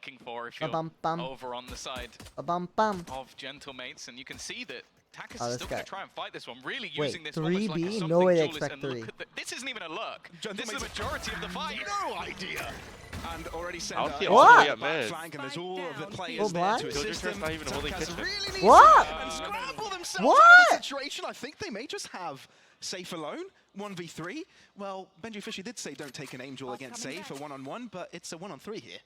looking for if you're over on the side of Gentlemates. And you can see that Takas is still going to try and fight this one, really using this almost like a something no way they duelist. expect And look 3. at this isn't even a lurk. This is the majority of the fight. No idea. And already sent What? flank, and there's all of the players there to assist him. Not even a holy kitchen. Really needs What? to and scramble themselves What? out of the situation. I think they may just have Safe alone, 1v3. Well, Benji Fisher did say don't take an aim duel against Safe for 1-on-1, but it's a 1-on-3 here.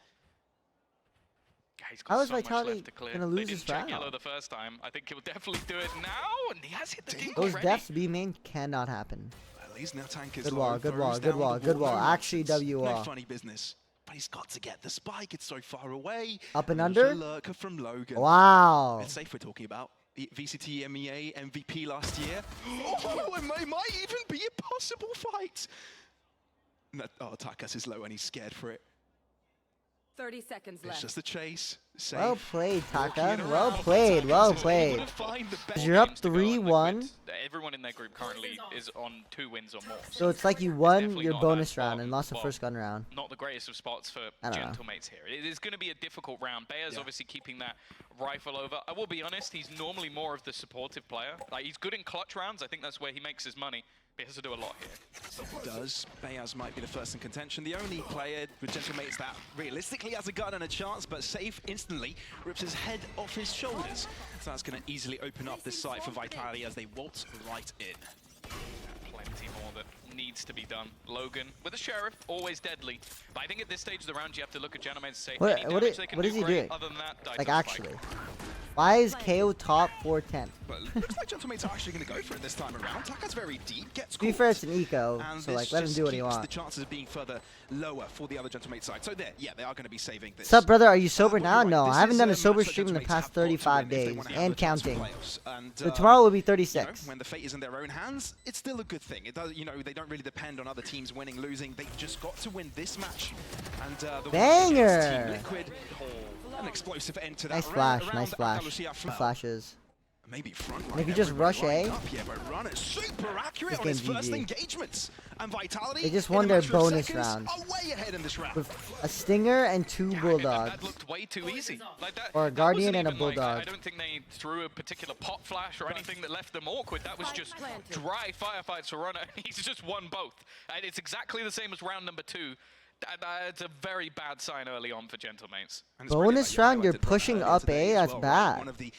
He's got How is so much Vitality left to clear. gonna lose They this didn't check round? yellow the first time. I think he'll definitely do it now, and he has hit the king Those already. deaths B main cannot happen. At least now Tank is Good low, wall, good throws wall, down good the wall, good wall. No Actually, nonsense, WR. No funny business. But he's got to get the spike. It's so far away. Up and There's a under? lurker from Logan. Wow. It's Safe we're talking about. VCT EMEA MVP last year. Oh, it might even be a possible fight. Oh, Takas is low and he's scared for it. 30 seconds It's left. just a chase. Safe. Well played, Walking Taka. it around. Well played, well Takas is played. able to find the best You're up games to go on 3-1. Liquid. Everyone in their group currently is on 2 wins or more. So it's like you won Definitely your not bonus that round and lost the well, first gun round. Not the greatest of spots for I don't know. Gentlemates here. It is going to be a difficult round. Bayer's obviously keeping that rifle over. I will be honest, he's normally more of the supportive player. Like, he's good in clutch rounds. I think that's where he makes his money. But he has to do a lot here. Does. Bayaz might be the first in contention. The only player with Gentlemates that realistically has a gun and a chance, but Safe instantly rips his head off his shoulders. So that's going to easily open up this site for Vitality as they waltz right in. Plenty more that needs to be done. Logan with a Sheriff, always deadly. But I think at this stage of the round, you have to look at Gentlemates and say, What- any what damage is- they can what do, is he great. doing? Other than that, die Like to the actually. spike. Why is KO top 410? But it looks like Gentlemates are actually going to go for it this time around. Taka's very deep, gets To be caught. fair, it's an eco, And so this like let him just do what he keeps the wants. chances of being further lower for the other Gentlemate side. So there, yeah, they are going to be saving this. What's up, brother? Are you sober But now? you're right, No, this I haven't is done a match sober that stream in the Gentlemates past have got to win 35 if they days want to have and a chance for counting. playoffs. And, So tomorrow will be you know, 36. when the fate is in their own hands, it's still a good thing. It does, you know, they don't really depend on other teams winning, losing. They've just got to win this match. And the Banger! Team Liquid, an explosive end to that Nice round. flash, nice flash. Flashes. Maybe front And if you just rush A, but Run is super accurate this on his game's first GG. engagements. And Vitality, They just in won a their matter of bonus seconds, round. are way ahead in this round. with a stinger and 2 Yeah, bulldogs. that looked way too easy. Like that, Or a that guardian wasn't and a even, like, bulldog. I don't think they threw a particular pot flash or anything that left them awkward. That was just dry firefights for Runner. He's just won both. And it's exactly the same as round number 2. It's a very bad sign early on for Gentlemates. And it's really Bonus like you round, you're highlighted pushing earlier up today A, as that's well, right? bad. One of the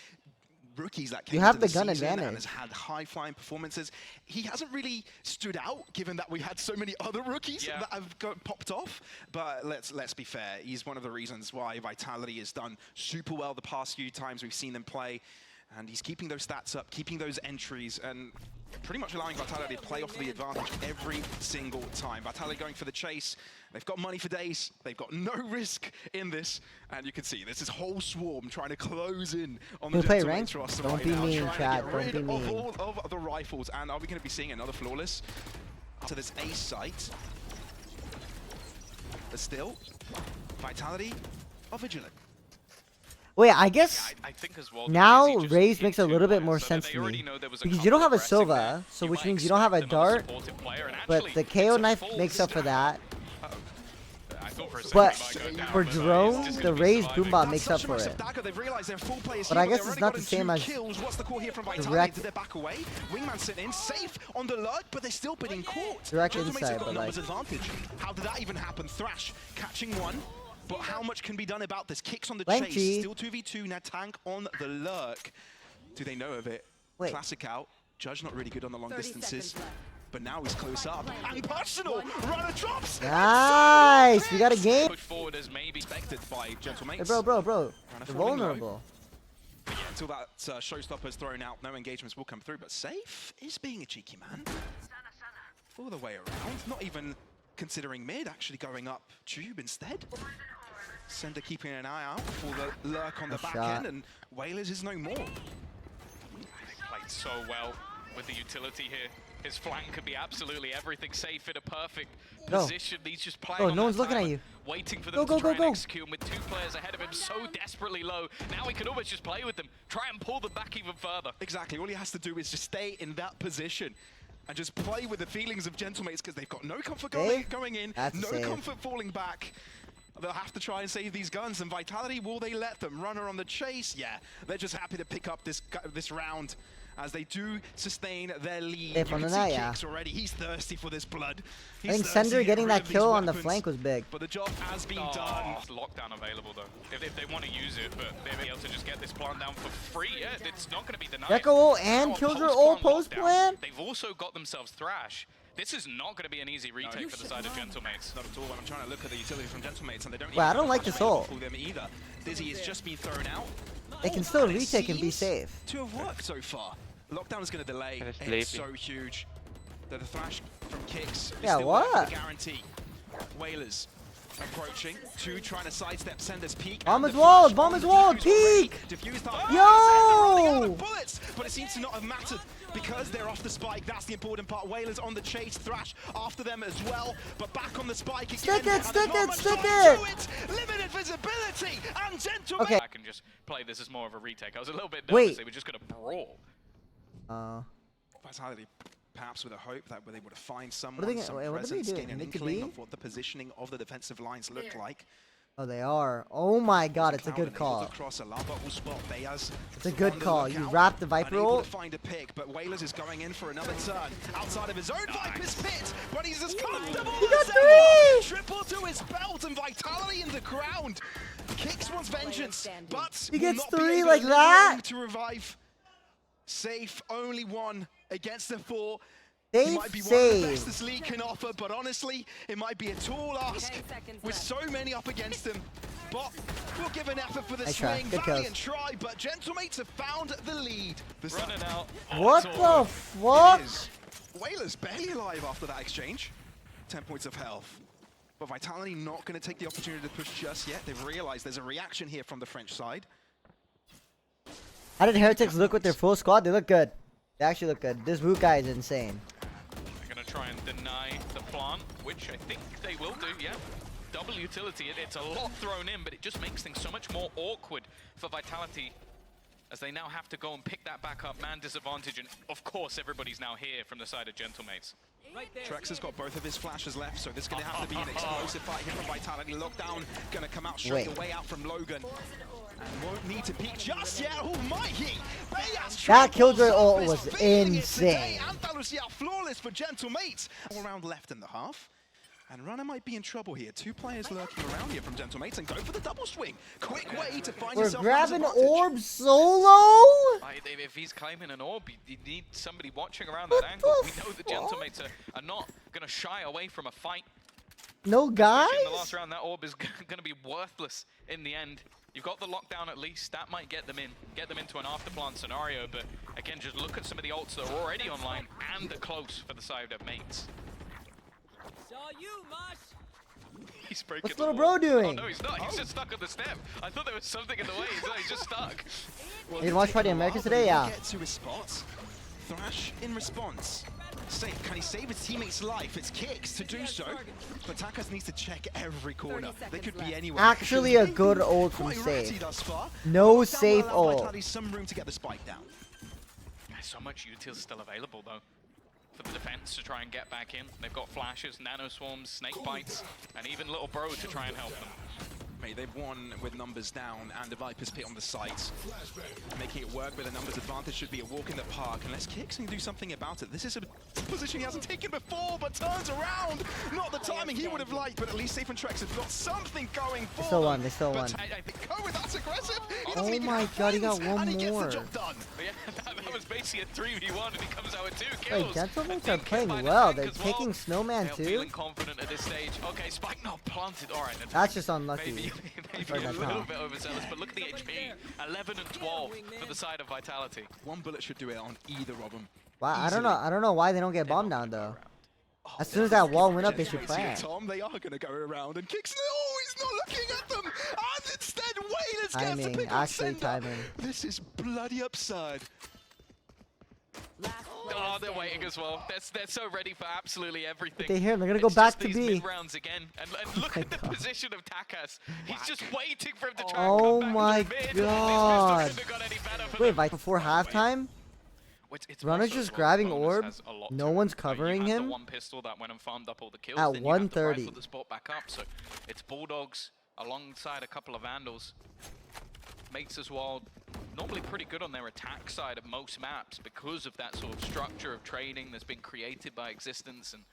rookies that You came have into the gun season and advantage. has had high-flying performances. He hasn't really stood out, given that we've had so many other rookies that have popped off. But let's be fair, he's one of the reasons why Vitality has done super well the past few times we've seen them play. And he's keeping those stats up, keeping those entries, and pretty much allowing Vitality to play off the advantage every single time. Vitality going for the chase. They've got money for days. They've got no risk in this. And you can see this is whole swarm trying to close in on the play Gentlemates ranked? roster Don't right be now, mean, trying to chat. get Don't rid be of mean. all of the rifles. And are we going to be seeing another flawless to this A site? But still, Vitality are vigilant. Wait, I guess I think as well. now because he just Raze hit makes a 2 little bit players, more so sense they to already me. know there was a Because you don't couple have a aggressive Sova, there. so You which might means you don't have a expect another dart, supportive player, and but actually, the it's KO a knife full makes up for stack. that. I thought for a second But he might go down, for but no, he's drone, just the gonna be Raze surviving. Boombot That's makes such up a for massive it. dagger. They've realized there are 4 players But here, I guess they've it's already not the gotten same 2 as kills. What's the call here from Vitality? direct- Did they back away? Wingman sitting in, safe on the lurk, but they're still being caught. Direct Gentlemates inside, have got but numbers like- advantage. How did that even happen? Thrash catching one. But how much can be done about this? Kicks on the Lanky. chase. Still 2v2. Now Tank on the lurk. Do they know of it? Wait. Classic out. Judge not really good on the long 30 distances. seconds left. But now he's close up. And personal! Runner drops! Nice! We got a game. Push forward as maybe Expected by Gentlemates. Hey, bro, bro. Runner You're falling low. vulnerable. But yeah, until that showstopper's thrown out, no engagements will come through. But Safe is being a cheeky man. All the way around. Not even considering mid, actually going up tube instead. Sender keeping an eye out for the lurk on the Nice back shot. end, and Whalers is no more. They played so well with the utility here. His flank could be absolutely everything. Safe in a perfect Go. position. He's just playing Go, on no that one's looking at timer, you. waiting for Go, them go, to try go, go. and execute. And with 2 players ahead of him so desperately low, now he can almost just play with them, try and pull them back even further. Exactly, all he has to do is just stay in that position and just play with the feelings of Gentlemates because they've got no comfort Save? going in, That's a no save. comfort falling back. They'll have to try and save these guns, and Vitality, will they let them? Runner on the chase? Yeah, they're just happy to pick up this round as they do sustain their lead. You can see Kicks already. He's thirsty for this blood. I think Sender getting that kill on the flank was big. But the job has been done. Lockdown available though. If they want to use it, but they'll be able to just get this plant down for free. Yeah, it's not going to be denied. Gekko ult and Killjoy ult post plant. They've also got themselves Thrash. This is not going to be an easy retake for the side of Gentlemates. Not at all. I'm trying to look at the utility from Gentlemates, and they don't. Well, I don't like this ult. For them either. Dizzy has just been thrown out. They can still retake and be safe. To have worked so far. Lockdown is going to delay. It's so huge. The Thrash from Kicks. Yeah, what? Guarantee. Whalers approaching. Two trying to sidestep Sender's peak. Bomb is walled. Bomb is walled. Peek. Yo! Bullets, but it seems to not have mattered because they're off the spike. That's the important part. Whalers on the chase. Thrash after them as well, but back on the spike again. Stick it. Stick it. Stick it. Limited visibility and Gentleman. Okay. I can just play this as more of a retake. I was a little bit nervous. They were just going to brawl. Vitality, perhaps with a hope that they would have find someone, What are they, some what are they presence, doing? gain an Naked inkling B? of what the positioning of the defensive lines look like. Oh, they are. Oh my god, it's a good call. Across a lava will spot Bayaz. It's a good call. You wrap the Viper Unable ult. to find a pick, but Whalers is going in for another turn. Outside of his own Viper's pit, but he's as comfortable He got as three! ever. Triple to his belt and Vitality in the ground. Kicks wants vengeance, but He will gets not be three able like to that? to revive. Safe, only one against the four. Safe He might be one of the save. best this league can offer, but honestly, it might be a tall ask 10 seconds with left. so many up against him. But we'll give an effort for the Nice try. swing. Good Valiant kills. try, but Gentlemates have found the lead. Running out. What it's the all- fuck? Whalers barely alive after that exchange. 10 points of health. But Vitality not going to take the opportunity to push just yet. They've realized there's a reaction here from the French side. How did Heretics look with their full squad? They look good. They actually look good. This Wu guy is insane. They're going to try and deny the plant, which I think they will do, yeah. Double utility, it's a lot thrown in, but it just makes things so much more awkward for Vitality as they now have to go and pick that back up. Man disadvantage, and of course everybody's now here from the side of Gentlemates. Trex has got both of his flashes left, so this is going to have to be an explosive fight here from Vitality. Lockdown going to come out straight away out from Logan. And won't need to peek just yet. Oh, might he? That Killjoy ult was insane. Andalusia flawless for Gentlemates. All round left in the half. And Runner might be in trouble here. Two players lurking around here from Gentlemates and go for the double swing. Quick way to find We're yourself grabbing an advantage. orb solo? If he's claiming an orb, you need somebody watching around What that angle. the We know the Gentlemates are not going to shy away from a fight. No guys? Especially in the last round, that orb is going to be worthless in the end. You've got the lockdown at least. That might get them into an afterplant scenario. But again, just look at some of the ults that are already online and are close for the side of mates. He's breaking What's the little wall. bro doing? Oh no, he's not. He's just stuck on the step. I thought there was something in the way. He's just stuck. You didn't watch Friday Americans today? Yeah. Get to his spots. Thrash in response. Safe. Can he save his teammate's life? It's Kicks to do so. But Takas needs to check every corner. They could be anywhere. Actually a good ult from Quite ratty Safe. thus far. No Lockdown safe will allow ult. Vitality some room to get the spike down. There's so much util still available though for the defense to try and get back in. They've got flashes, nano swarms, snake bites, and even little bro to try and help them. Mate, they've won with numbers down and the Viper's pit on the sides. Making it work with a numbers advantage should be a walk in the park. Unless Kicks can do something about it. This is a position he hasn't taken before, but turns around. Not the timing he would have liked, but at least Safe and Trex have got something going for They still them. won, they still But won. I think Koe, that's aggressive. He Oh doesn't even my have God, he got friends, one and he gets more. the job done. But yeah, that was basically a 3v1 and he comes out with 2 Wait, kills. Gentlemates A are big playing kill by the well. tank They're as well. taking Snowman They're too. feeling confident at this stage. Okay, Spike not planted. All right. That's just unlucky. Maybe Or a that's little not. bit overzealous, but look at the HP. 11 and 12 for the side of Vitality. One bullet should do it on either of them. Wow, I don't Easily. know. I don't know why they don't get bombed down though. As soon as that wall went up, they should Gentlemates here, plan. Tom, they are going to go around and Kicks. Oh, he's not looking at them. And instead, Whalers gets to Timing, pick on actually Sender. timing. This is bloody absurd. Oh, they're waiting as well. They're so ready for absolutely everything. They hear, they're gonna go It's back just to these B. mid-rounds again. And look at the position of Takas. He's just waiting for him to try Oh and come back my to the mid. God. This pistol couldn't have got any better for Wait, them. like before halftime? It's Runner's also just as well, grabbing bonus orb, has a lot no to it. one's So you covering had him. The one pistol that went and farmed up all the kills. At then you have the 1:30. rifle that's brought back up. So it's Bulldogs alongside a couple of Vandals. Mates as well, normally pretty good on their attack side of most maps because of that sort of structure of trading that's been created by Existence. And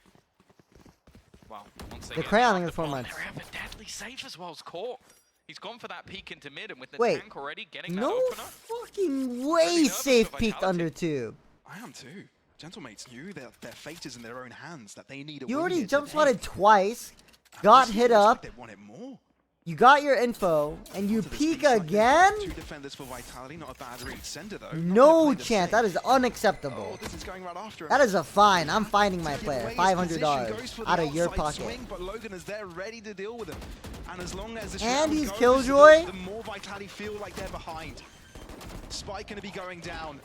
well, once they The get Crayon shot in 4 upon, months. they're ever deadly safe as well as caught. He's gone for that peek into mid, and with the Wait, tank already getting that no opener. fucking way nervous safe for peeked Vitality. under tube. I am too. Gentlemates knew that their fate is in their own hands, that they need a You win already here jump today. swatted twice, got Honestly, hit it looks up, like they want it more. you got your info, and you To this peek B side, again? 2 defenders for Vitality, not a bad read. Sender though. not No gonna play the chance. safe. That is unacceptable. Oh, this is going right after him. That is a fine. I'm finding my Give player. away his $500 position, goes for the out of your outside pocket. swing, but Logan is there ready to deal with him. And as long as this And round he's goes, Killjoy. the more Vitality feel like they're behind. Spike going to be going down.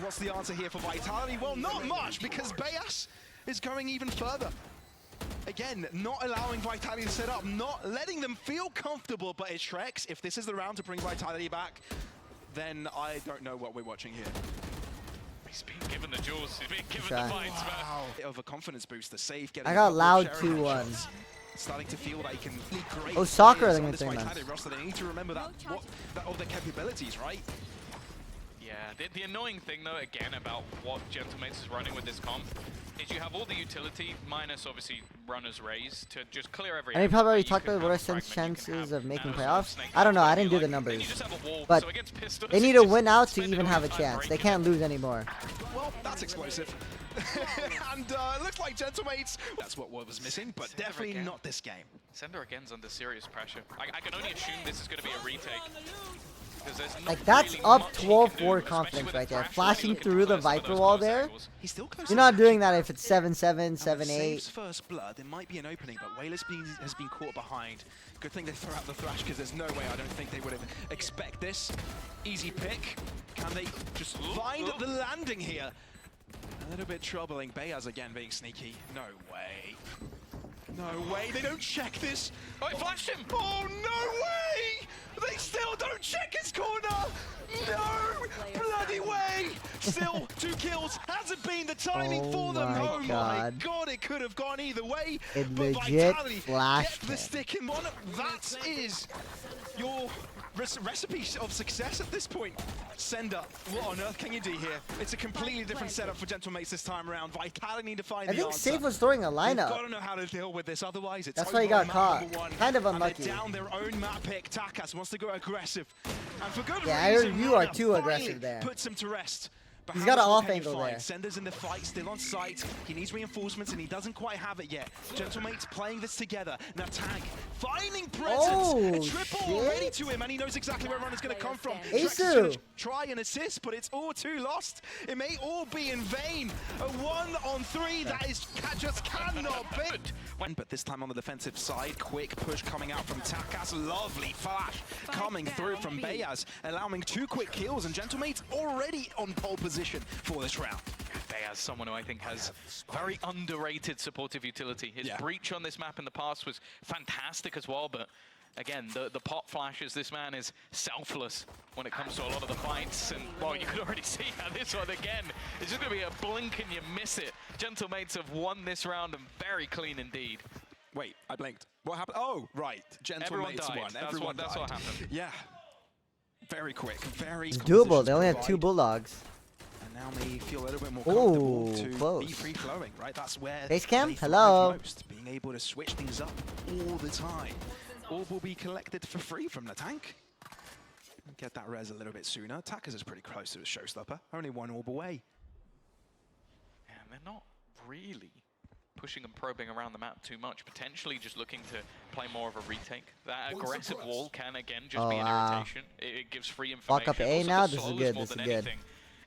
What's the answer here for Vitality? Well, not much, because Bayas is going even further. Again, not allowing Vitality to set up, not letting them feel comfortable, but it's Shreks. If this is the round to bring Vitality back, then I don't know what we're watching here. He's being given the jewels, he's being given Try. the fights, man. Bit of a confidence boost, the save getting I a got couple of loud sharing 2-1. shots. Starting to feel like he can be great. Oh, soccer, players they're on gonna this say Vitality that. roster. They need to remember that, all their capabilities, right? Yeah, the annoying thing though, again, about what Gentlemates is running with this comp, is you have all the utility, minus obviously runners raised, to just clear every And we angle. probably already You talked can about what are have Sen's fragment, you can chances have of making nanos, playoffs. snake I don't know. I eyes, didn't do the then numbers. you just have a wall. But So against Pistols, they need it's to just win out to spend even all have a your time chance. They breaking can't it. lose anymore. Well, that's explosive. And it looks like Gentlemates, that's what was missing, but Sender definitely again. not this game. Sender again's under serious pressure. I can only assume this is going to be a retake. 'Cause there's not Like, that's really up much he 12 can do, for especially confidence with right the there. Thrash Flashing looking to through the close some of Viper those wall close there. angles. He's still close. You're not doing that if it's 7-7, Saves 7-8. first blood, there might be an opening, but Wayless has been caught behind. Good thing they throw out the Thrash, because there's no way, I don't think they would have expect this. Easy pick. Can they just find the landing here? A little bit troubling. Bayaz again being sneaky. No way. No way. They don't check this. Oh, he flashed him! Oh, no way! They still don't check his corner! No bloody way! Still, 2 kills. Hasn't been the timing Oh for them. my Oh my God. god, it could have gone either way. It but legit Vitality flashed get the him. stick in one. That is your recipe of success at this point. Sender, what on earth can you do here? It's a completely different setup for Gentlemates this time around. Vitality need to find I the think answer. Safe was throwing a They've got lineup. to know how to deal with this, otherwise it's That's why he over got on map caught. number 1. Kind of And unlucky. they're down their own map pick. Takas wants to go aggressive. And for good Yeah, reason, you are Runner too finally aggressive there. puts him to rest. But He's how got much an more off can he angle find? there. Sender's in the fight, still on site. He needs reinforcements and he doesn't quite have it yet. Gentlemates playing this together. Now Tag finding presence. Oh, a triple shit. already to him, and he knows exactly where Runner's going to come from. Asu. Drex is gonna try and assist, but it's all too lost. It may all be in vain. A 1-on-3 that is just cannot be. But this time on the defensive side, quick push coming out from Takas. Lovely flash coming through from Bayaz, allowing 2 quick kills, and Gentlemates already on pole position for this round. Bayaz, someone who I think has very underrated supportive utility. His breach on this map in the past was fantastic as well, but again, the pot flashes, this man is selfless when it comes to a lot of the fights, and well, you could already see how this one again, it's just going to be a blink and you miss it. Gentlemates have won this round and very clean indeed. Wait, I blinked. What happened? Oh, right. Everyone Gentlemates died. won. That's Everyone what died. happened. Yeah. Very quick. Very It's good doable. positions They only had provide. 2 bulldogs. And now may feel a little bit more comfortable Ooh, to close. be free flowing, right? That's where Base camp? they thrive Hello. most, being able to switch things up all the time. Orb will be collected for free from the tank. Get that res a little bit sooner. Takas is pretty close to the showstopper. Only 1 orb away. And they're not really pushing and probing around the map too much, potentially just looking to play more of a retake. That aggressive wall can again just be an irritation. It gives free information. Walk up A Also, now, the this is slows good, more this is than good. anything.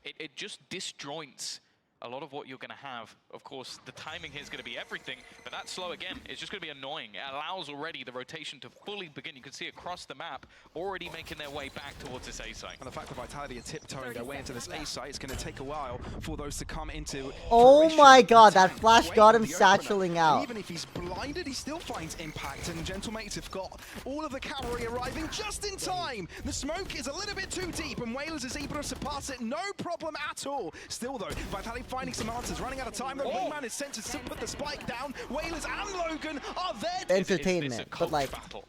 It just disjoints a lot of what you're going to have. Of course, the timing here is going to be everything, but that slow again is just going to be annoying. It allows already the rotation to fully begin. You can see across the map, already making their way back towards this A site. And the fact that Vitality are tiptoeing their way into this A site, it's going to take a while for those to come into Oh fruition. my god, that Tank flash way got on him the opener. satcheling And out. even if he's blinded, he still finds impact. And Gentlemates have got all of the cavalry arriving just in time. The smoke is a little bit too deep, and Whalers is able to surpass it. No problem at all. Still, though, Vitality finding some answers. Running out of time, the wingman is sent to put the spike down. Whalers and Logan are there. Entertainment, It's a but coach like battle.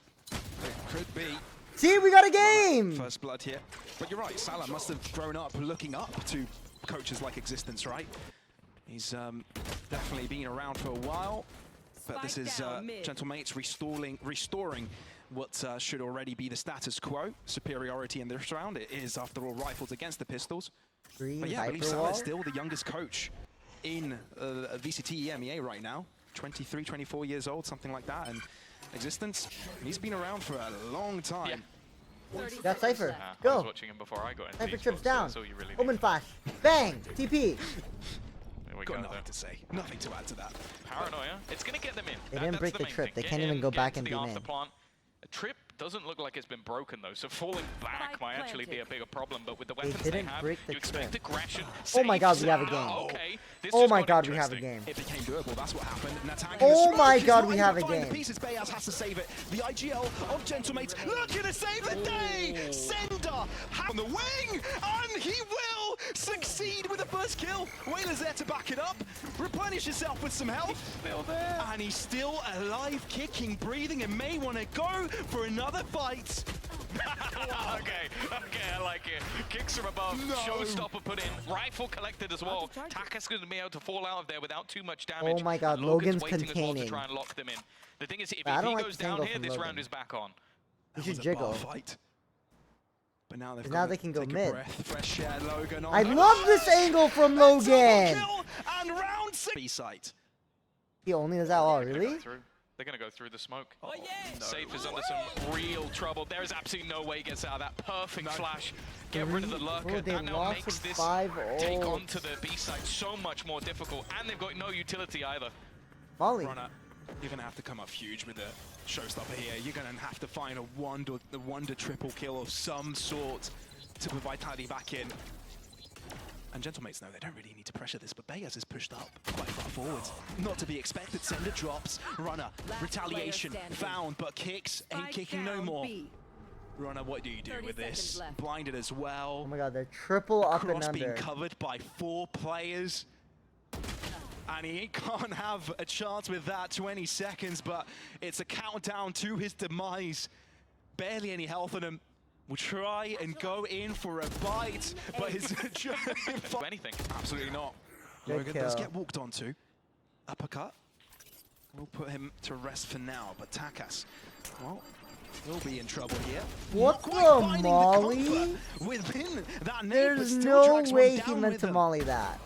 Could be. See, we got a game! First blood here. But you're right, Salah must have grown up looking up to coaches like Existence, right? He's definitely been around for a while. But this is Gentlemates restoring what should already be the status quo. Superiority in this round. It is, after all, rifles against the pistols. Green But yeah, I believe Hyper Salah Wall. is still the youngest coach in VCT EMEA right now. 23, 24 years old, something like that. And Existence, he's been around for a long time. Yeah. Got Cypher. I was Go. watching him before I got in. Cypher esports, trips so down. that's all you really Open need. flash. Bang. TP. There we Got go, nothing though. to say. Nothing to add to that. Paranoia. It's going to get them in. They didn't That's break the main trip. thing. They Get can't even in, go get back into and the beam in. afterplant. A trip doesn't look like it's been broken though, so falling back Spike might actually be a planted. bigger problem. But with the weapons they didn't have, break the you expect trip. aggression. Oh my God, we have a safe, game. Okay. This Oh just my got God, we have a interesting. game. It became doable, that's what happened. Natanga Oh is my smoke. God, He's we not have able a to find game. The pieces. Bayaz has to save it. The IGL of Gentlemates looking to save the day. Sender on the wing, and he will succeed with the first kill. Whaler's there to back it up. Replenish yourself with some health. Still there. And he's still alive, kicking, breathing, and may want to go for another fight. Okay, I like it. Kicks from above, No. showstopper put in, rifle collected as well. Taka's going to be able to fall out of there without too much damage. Oh my God, And Logan's Logan's waiting as well to containing. try and lock them in. The thing is, if I he don't like goes this down angle here, from this Logan. round is back on. You That should was a bar jiggle. fight. But now they've But got now to they can go take a mid. breath. Fresh air, Logan. I on love this angle from Double Logan. kill and round 6. B-site. He only does that all, They're gonna really? go through. They're going to go through the smoke. Oh, yeah. Safe is under some real trouble. There is absolutely no way he gets out of that. Perfect flash. Get rid of the lurker. Oh, they That now lost makes with this 5-0. take on to the B side so much more difficult. And they've got no utility either. Molly. Runner, you're going to have to come up huge with the showstopper here. You're going to have to find a wonder triple kill of some sort to put vitality back in. And Gentlemates know they don't really need to pressure this, but Bayaz is pushed up quite far forward. Not to be expected. Sender drops. Runner, retaliation, player standing. found, but kicks, ain't Spike kicking no down more. B. Runner, what do you do 30 with this? seconds left. Blinded as well. Oh my God, they're triple up and Cross being under. covered by 4 players. And he can't have a chance with that 20 seconds, but it's a countdown to his demise. Barely any health on him. Will try and go in for a bite, but his Do anything. absolutely not. Good Logan does kill. get walked onto. Uppercut. We'll put him to rest for now, but Takas, well, he'll be in trouble here. What Not quite the finding molly? comfort within that nade, but There's still no drags one way he down meant with to them. molly that.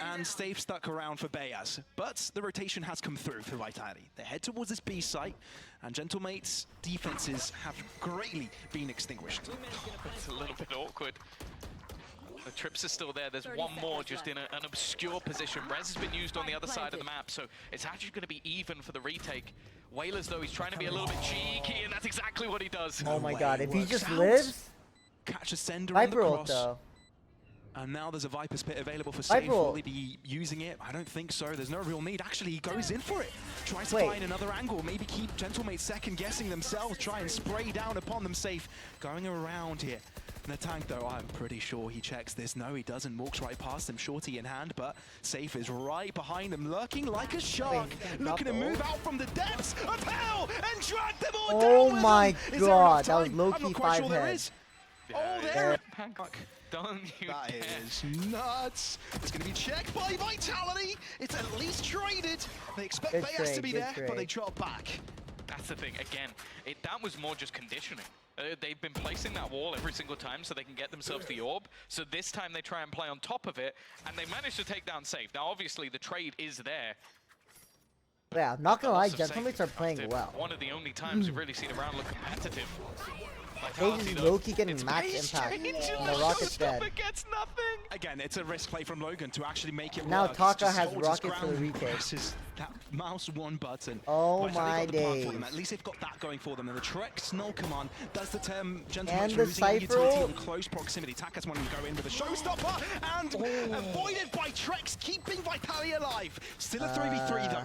And Stave stuck around for Bayaz, but the rotation has come through for Vitality. They head towards this B site, and Gentlemates' defenses have greatly been extinguished. It's a little bit awkward. The trips are still there. There's 30 one more seconds just in an obscure position. Rez has been used on the other side of the map, so it's actually going to be even for the retake. Whalers, though, he's trying to be a little bit cheeky, and that's exactly what he does. Oh my way God, if he works just out. lives. Catch a Sender on the Viper ult cross. though. And now there's a Viper's Pit available for Stave. Viper Will ult. he be using it? I don't think so. There's no real need. Actually, he goes in for it. Tries to Wait. find another angle. Maybe keep Gentlemates second guessing themselves. Try and spray down upon them safe. Going around here. And the tank, though, I'm pretty sure he checks this. No, he doesn't. Walks right past him, shorty in hand, but Safe is right behind him, lurking like a shark. Wait, Looking to double? move out from the depths of hell and drag them all Oh down with my him. Is there enough God, that was time? low-key I'm not quite sure there 5 is. Yeah, Oh, yeah. there. Don't you That dare. is nuts. It's going to be checked by Vitality. It's at least traded. They expect Good Bayaz to trade, be good there, but they trade. drop back. That's the thing. Again, that was more just conditioning. They've been placing that wall every single time so they can get themselves the orb. So this time they try and play on top of it, and they managed to take down Safe. Now, obviously, the trade is there. Yeah, not gonna lie, Lots of Safe Gentlemates are playing active. well. One of the only times we've really seen a round look competitive. Sage Vitality, is though, low-key getting it's max very impact, strange. and the Rocket's dead. Showstopper gets nothing. Again, it's a risk play from Logan to actually make it Now work. He Taka just has holds his Rocket for the ground, retake. presses that mouse one button. Oh Vitality my got the plant for them. days. At least they've got that going for them. And the Trex null command does the term And Gentlemates the losing their Cypher utility ult. in close proximity. Takas wanting to go in with a showstopper and avoided by Trex, keeping Vitality alive. Still a 3v3 though.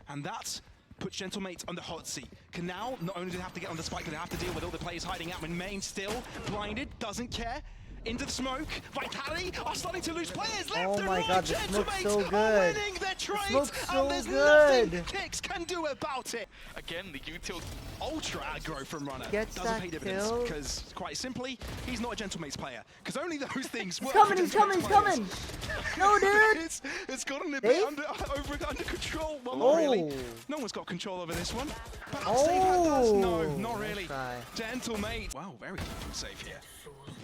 And that's puts Gentlemates on the hot seat. Can now, not only do they have to get on the spike, but they have to deal with all the players hiding out in main still. Blinded, doesn't care. into the smoke. Vitality are starting to lose players left Oh and my right. god, the smoke's Gentlemen so are good. winning their trades, smoke's so and there's good. nothing Kicks can do about it. Again, the util. Ultra aggro from Runner Gets doesn't that pay dividends kill. because, quite simply, he's not a Gentlemates player. Because only those things work. He's for coming, he's coming, Gentlemates he's players. coming! No, dude! It's gotten a Dave? bit under control. Well, not really. Oh. No one's got control over this one. Perhaps Save does. No, not Nice really. try. Gentlemate. Wow, very difficult save here.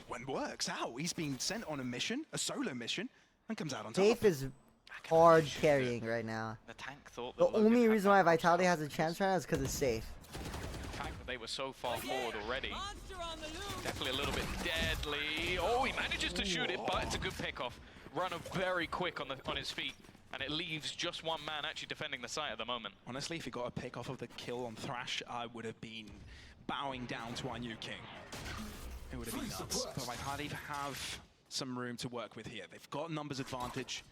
When works out, he's being sent on a mission, a solo mission, and comes out on top. Safe is hard carrying right now. The tank thought The that Logan only had reason that why cross Vitality up. has a chance right now is because it's safe. The fact that they were so far forward already. Definitely a little bit deadly. Oh, he manages to shoot it, but it's a good pickoff. Runner very quick on his feet, and it leaves just one man actually defending the site at the moment. Honestly, if he got a pick off of the kill on Thrash, I would have been bowing down to our new king. It would have been nuts. But Vitality have some room to work with here. They've got numbers advantage.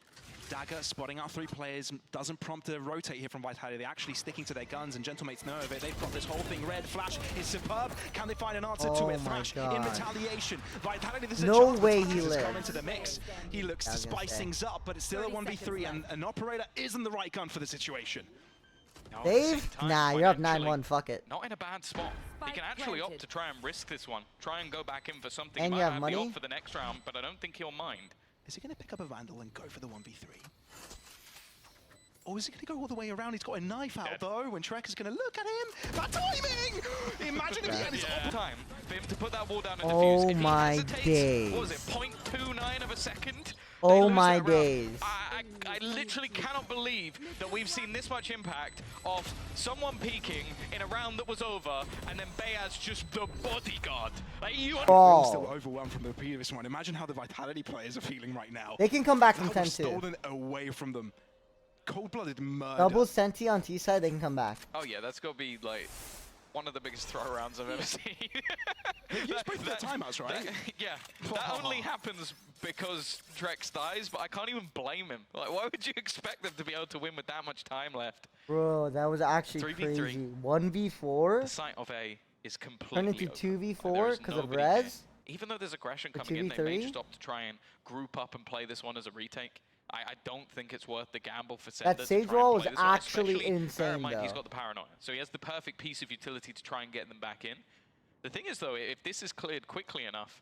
Dagger spotting out 3 players doesn't prompt a rotate here from Vitality. They're actually sticking to their guns, and Gentlemates know of it. They've got this whole thing red. Flash is superb. Can they find an answer to it? Oh my Thrash in God. retaliation. Vitality, this is No a chance. way Thrash he has lives. come into the mix. He looks I to was gonna spice say. things up, but it's still a 30 1v3, seconds and left. an operator isn't the right gun for the situation. Now, at the same Dave? time, Nah, you're up financially, 9-1, fuck it. Not in a bad spot. He Spike can actually opt planted. to try and risk this one. Try and go back in for something. And He you might have the money? opt for the next round, but I don't think he'll mind. Is he going to pick up a Vandal and go for the 1v3? Or is he going to go all the way around? He's got a knife out, Dead. though, and Trek is going to look at him. That timing! Imagine if he had his Time for him to put that wall down and Oh defuse. If he my hesitates, days. What was it, 0.29 of a second? Oh They lose my that round. days. I literally cannot believe that we've seen this much impact of someone peeking in a round that was over, and then Bayaz just the bodyguard. Like, you Oh. Still overwhelmed from the previous one. Imagine how the Vitality players are feeling right now. They can come back from That was 10-2. stolen away from them. Cold-blooded murder. Double Senti on T side, they can come back. Oh yeah, that's got to be like one of the biggest throw rounds I've ever seen. They've used both their timeouts, right? Yeah, that only happens because Drex dies, but I can't even blame him. Like, why would you expect them to be able to win with that much time left? Bro, that was actually 3v3. crazy. 1v4? The site of A is completely Turned into open. 2v4 There is 'cause of nobody here. res? Even though there's aggression For coming in, they may 2v3? just opt to try and group up and play this one as a retake. I don't think it's worth the gamble for That Sender Sage to try and roll play was this one, actually especially bear in insane, mind he's though. got the paranoia. So he has the perfect piece of utility to try and get them back in. The thing is, though, if this is cleared quickly enough,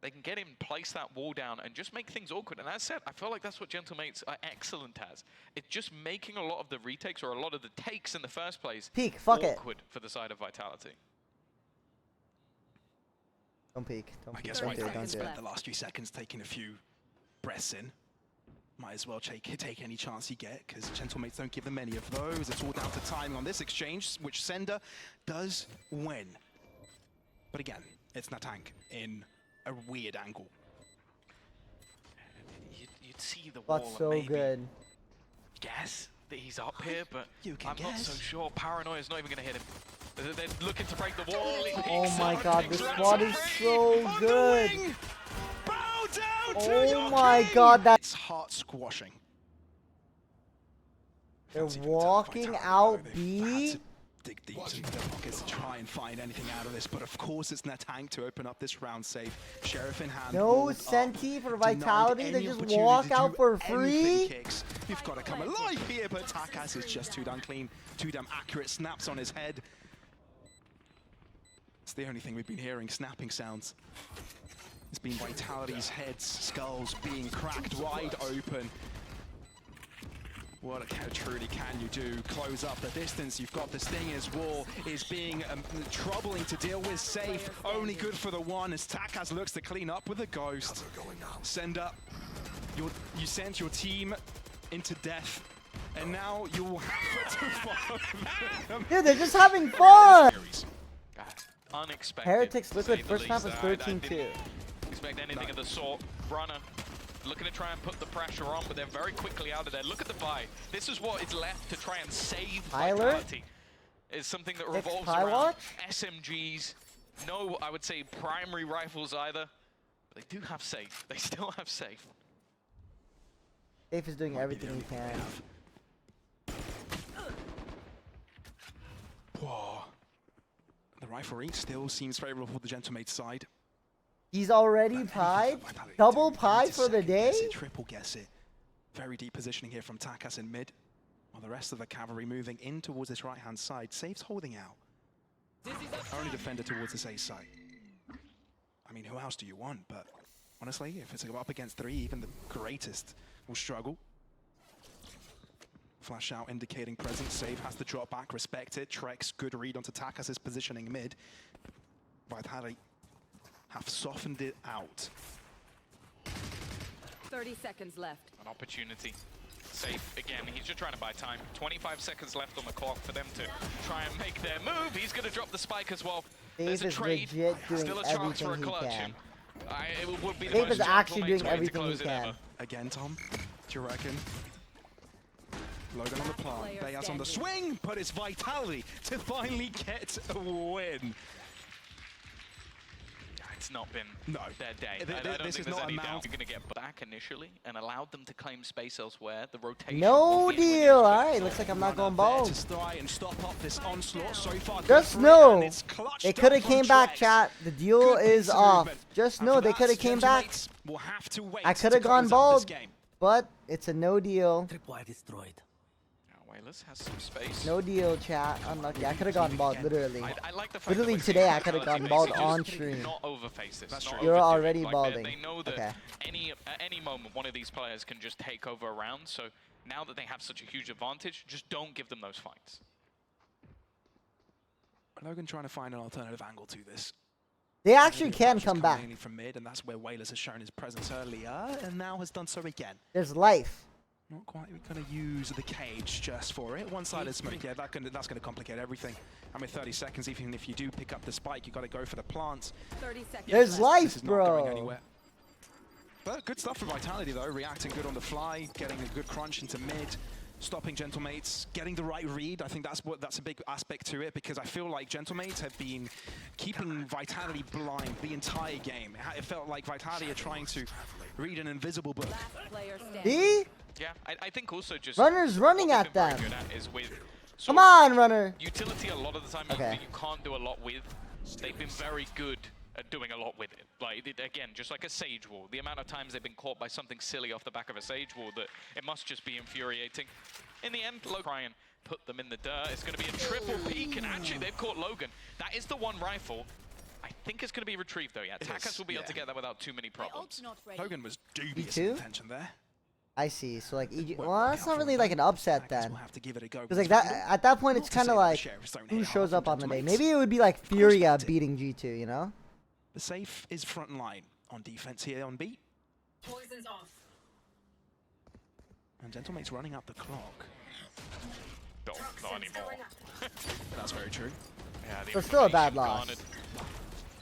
they can get him, place that wall down, and just make things awkward. And as said, I feel like that's what Gentlemates are excellent as. It's just making a lot of the retakes, or a lot of the takes in the first place, Peek, fuck it. awkward for the side of Vitality. Don't peek. Don't I peek. guess Don't do it, Vitality don't do spent it. the last few seconds taking a few breaths in. Might as well take any chance you get, because Gentlemates don't give them many of those. It's all down to timing on this exchange, which Sender does win. But again, it's Natank in a weird angle. You'd see the wall But and so maybe good. guess that he's up here, but You can I'm not so guess. sure. Paranoia's not even going to hit him. They're looking to break the wall. Oh my Exo god, takes this round squad is three. so On the good. wing! Bow down to Oh your my king! god, that It's heart squashing. they're Fancy walking Vitality, out though. They've had B. to dig deep into their pockets to try and find anything out of this, but of course it's Natank to open up this round safe. Sheriff in hand. No walled up, Senti for denied Vitality, they any just opportunity walk to out do for anything free? Kicks. You've got to come alive here, but Takas is just too damn clean, too damn accurate. Snaps on his head. It's the only thing we've been hearing, snapping sounds. It's been Vitality's heads, skulls being cracked wide open. What truly can you do? Close up the distance. You've got this thing as wall is being troubling to deal with. Safe, only good for the one as Takas looks to clean up with a ghost. Sender, you sent your team into death, and now you'll have to follow them. Dude, they're just having fun! Unexpected. Heretics to Liquid say the first half was least. I 13-2. didn't expect anything of the sort. Runner looking to try and put the pressure on, but they're very quickly out of there. Look at the buy. This is what is left to try and save Tyler? Vitality. Is something that Next revolves Pie around Watch? SMGs. No, I would say primary rifles either. But they do have safe. They still have safe. Safe is doing everything he can. Whoa. The rifle range still seems favorable for the Gentlemates side. He's already pied? Double pie for the day? Triple guess it. Very deep positioning here from Takas in mid. While the rest of the cavalry moving in towards this right-hand side. Safe's holding out. Only defender towards this A site. I mean, who else do you want? But honestly, if it's up against 3, even the greatest will struggle. Flash out indicating presence. Save has to drop back, respect it. Trex, good read onto Takas' positioning mid. Vitality have softened it out. 30 seconds left. An opportunity. Safe again. He's just trying to buy time. 25 seconds left on the clock for them to try and make their move. He's going to drop the spike as well. There's a trade. Still a chance for a clutch. It would be the Dave most is actually gentle doing way to everything he close it can. ever. Again, Tom, do you reckon? Logan on the plant, Bayaz on the swing, but it's Vitality to finally get a win. It's not been their day. I don't This think is there's not any a doubt. mount. You're going to get back initially and allowed them to claim space elsewhere. The rotation. No will be when deal. you Alright, looks like I'm not going bald. To try and stop up this onslaught so far. Just know they could have came back, chat. The deal is off. Just know they could have came back. We'll have to wait. I could have gone bald, but it's a no deal. Tripwire destroyed. Wayless has some space. No deal, chat. Unlucky. I could have gone bald, literally. I like the fact Literally that today I could have gone bald basically on just stream. Not overface this. That's not true. You're overdo it. already Like, balding. They know that Okay. at any moment one of these players can just take over a round. So now that they have such a huge advantage, just don't give them those fights. Logan trying to find an alternative angle to this. They actually can come back. Mainly from mid, and that's where Wayless has shown his presence earlier, and now has done so again. There's life. Not quite going to use the cage just for it. One-sided smoke, yeah, that's going to complicate everything. And with 30 seconds, even if you do pick up the spike, you got to go for the plants. 30 seconds There's left. life, This is not going bro. anywhere. But good stuff from Vitality though, reacting good on the fly, getting a good crunch into mid, stopping Gentlemates, getting the right read. I think that's a big aspect to it, because I feel like Gentlemates have been keeping Vitality blind the entire game. It felt like Vitality are trying to read an invisible book. Last player standing. See? Yeah, I think also just Runner's running what at they've been them. very good at is with Come sort of on, runner. utility a lot of the time Okay. you can't do a lot with. They've been very good at doing a lot with it. Like, again, just like a Sage Wall. The amount of times they've been caught by something silly off the back of a Sage Wall, that it must just be infuriating. In the end, Logan try and put them in the dirt. It's going to be a triple peek, and actually they've caught Logan. That is the one rifle. I think it's going to be retrieved though, yeah. Takas will be able to get that without too many problems. Logan was dubious too? in intention there. I see. So like, well, that's not really like an upset Takas then. will have to give it a go. Because like that, at that point, it's kind of like who shows up on the day. Maybe it would be like Furia beating G2, you know? The safe is front line on defense here on B. Poison's off. And Gentlemate's running up the clock. No, not anymore. That's very true. Yeah, the So still a bad information loss. garnered.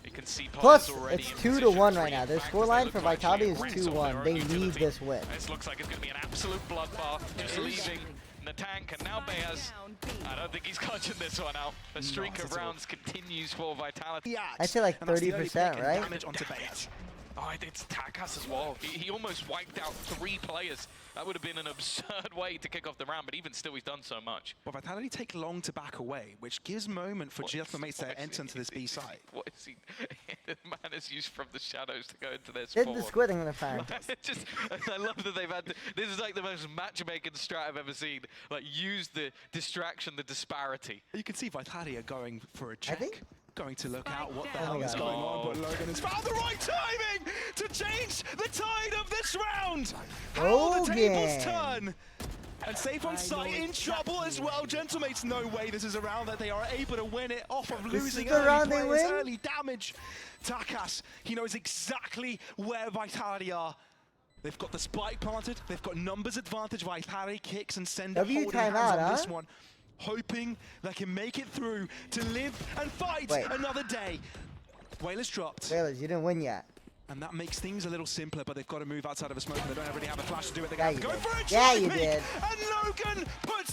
You can see Plus, players already it's in 2-1 position. right Three now. Their factors they scoreline look for to actually Vitality is rinse off 2-1. their They own need utility. this win. This looks like it's going to be an absolute bloodbath. Just leaving the tank, and now Bayaz. I don't think he's clutching this one out. The streak of rounds continues for Vitality. I'd say like And that's the 30%, early pick and right? Damage onto Bayaz. Oh, it's Takas as well. He almost wiped out 3 players. That would have been an absurd way to kick off the round, but even still, he's done so much. But Vitality take long to back away, which gives moment for Gentlemates to enter into this B side. What is he? The man is used from the shadows to go into their Did spawn. the squid in the fire. Just, I love that they've had. This is like the most matchmaking strat I've ever seen. Like, use the distraction, the disparity. You can see Vitality are going for a check. think- Going to look out what the Oh hell my is God. going on, but Logan has found the right timing to change the tide of this round. How the tables turn. And safe on site, in trouble as well. Gentlemates, no way this is a round that they are able to win it off of This losing is the early round they players, win? early damage. Takas, he knows exactly where Vitality are. They've got the spike planted, they've got numbers advantage. Vitality kicks and send it W holding hands timeout, on huh? this one. Hoping they can make it through to live and fight Wait. another day. Whalers dropped. Whalers, you didn't win yet. And that makes things a little simpler, but they've got to move outside of a smoke and they don't really have a flash to do it. They're Yeah, going to you have to go did. for a Yeah, try you peek, did. And Logan puts